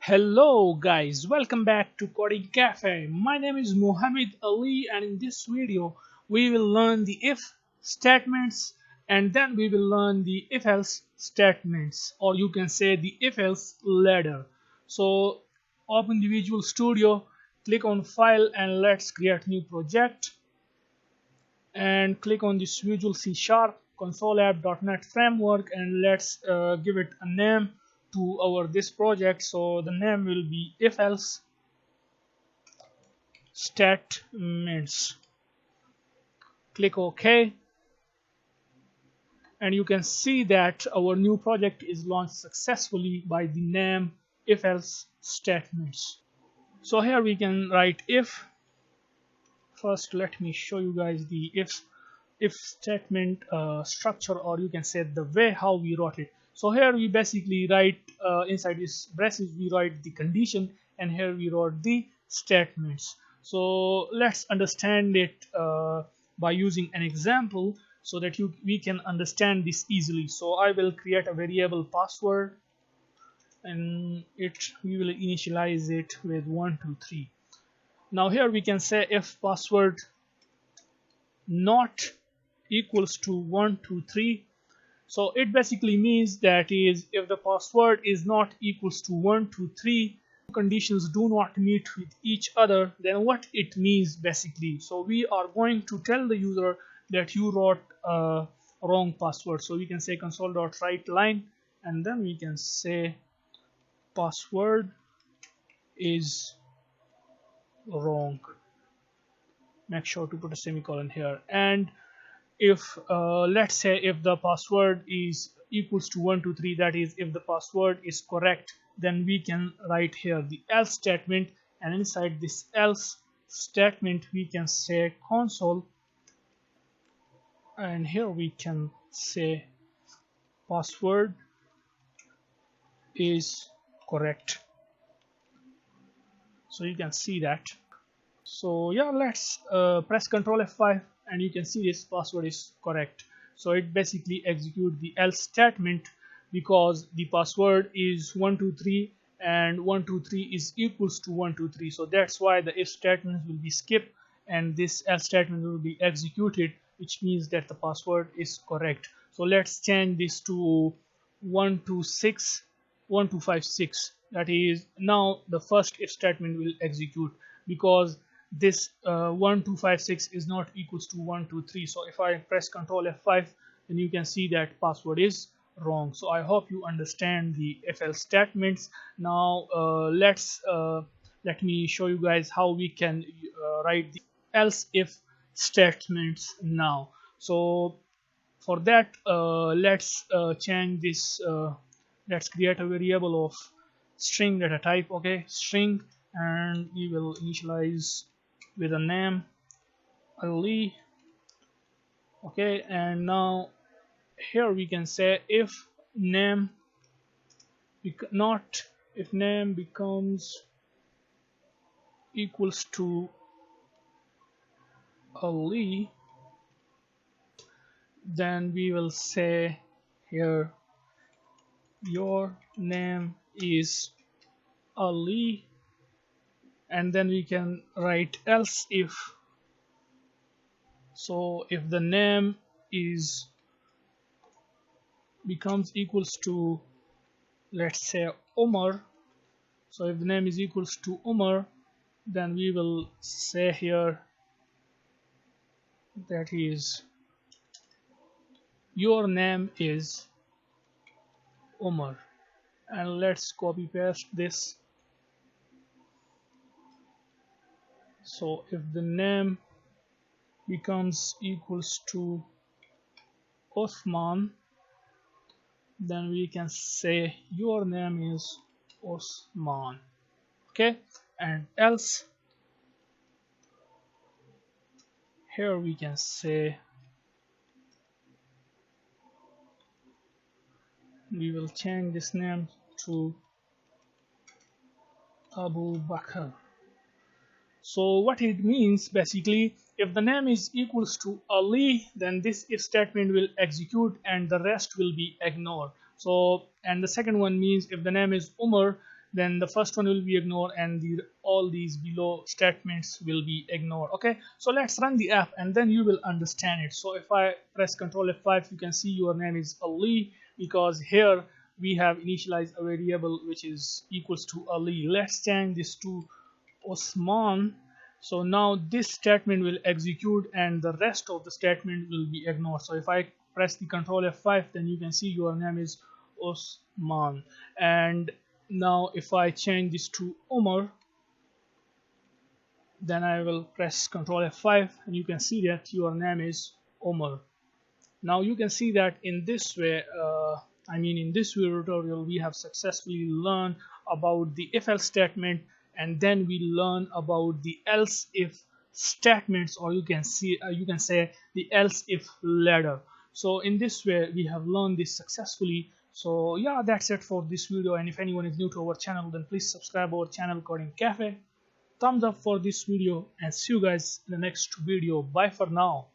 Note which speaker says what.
Speaker 1: Hello guys, welcome back to Coding Cafe. My name is Mohammed Ali and in this video we will learn the if statements and then we will learn the if else statements, or you can say the if else ladder. So open the Visual Studio, click on file and let's create new project and click on this Visual cSharp console app.net framework and let's give it a name to our this project. So the name will be if else statements. Click OK and you can see that our new project is launched successfully by the name if else statements. So here we can write if. First let me show you guys the if statement structure, or you can say the way how we wrote it. So here we basically write inside this braces we write the condition and here we wrote the statements. So let's understand it by using an example so that we can understand this easily. So I will create a variable password and we will initialize it with 1 2 3. Now here we can say if password not equals to 1 2 3. So it basically means that is if the password is not equals to 1 2 3, conditions do not meet with each other, then what it means basically. So we are going to tell the user that you wrote a wrong password. So we can say console.write line and then we can say password is wrong. Make sure to put a semicolon here. And if let's say if the password is equals to 1 2 3, that is if the password is correct, then we can write here the else statement, and inside this else statement we can say console and here we can say password is correct. So you can see that. So yeah, let's press Ctrl F5 and you can see this password is correct. So it basically executes the else statement because the password is 1 2 3 and 1 2 3 is equals to 1 2 3. So that's why the if statement will be skipped and this else statement will be executed, which means that the password is correct. So let's change this to 1 2 6 1 2 5 6. That is now the first if statement will execute because this 1 2 5 6 is not equals to 1 2 3. So if I press Ctrl F5 then you can see that password is wrong. So I hope you understand the if else statements. Now let me show you guys how we can write the else if statements now. So for that let's change this, let's create a variable of string data type. Okay, string, and we will initialize with a name Ali. Okay, and now here we can say if name if name becomes equals to Ali, then we will say here your name is Ali, and then we can write else if. So if the name is becomes equals to, let's say, Umar. So if the name is equals to Umar, then we will say here that is your name is Umar, and let's copy paste this. So if the name becomes equals to Osman, then we can say your name is Osman. Okay, and else here we can say we will change this name to Abu Bakr. So what it means basically, if the name is equals to Ali, then this if statement will execute and the rest will be ignored. So, and the second one means if the name is Umar, then the first one will be ignored and all these below statements will be ignored. Okay, so let's run the app and then you will understand it. So if I press Ctrl F5, you can see your name is Ali, because here we have initialized a variable which is equals to Ali. Let's change this to Osman. So now this statement will execute and the rest of the statement will be ignored. So if I press the Ctrl F5, then you can see your name is Osman. And now if I change this to Omar, then I will press Ctrl F5 and you can see that your name is Omar. Now you can see that in this way, in this video tutorial we have successfully learned about the if else statement, and then we learn about the else if statements, or you can say the else if ladder. So in this way we have learned this successfully. So yeah, that's it for this video, and if anyone is new to our channel, then please subscribe our channel Coding Cafe. Thumbs up for this video, and see you guys in the next video. Bye for now.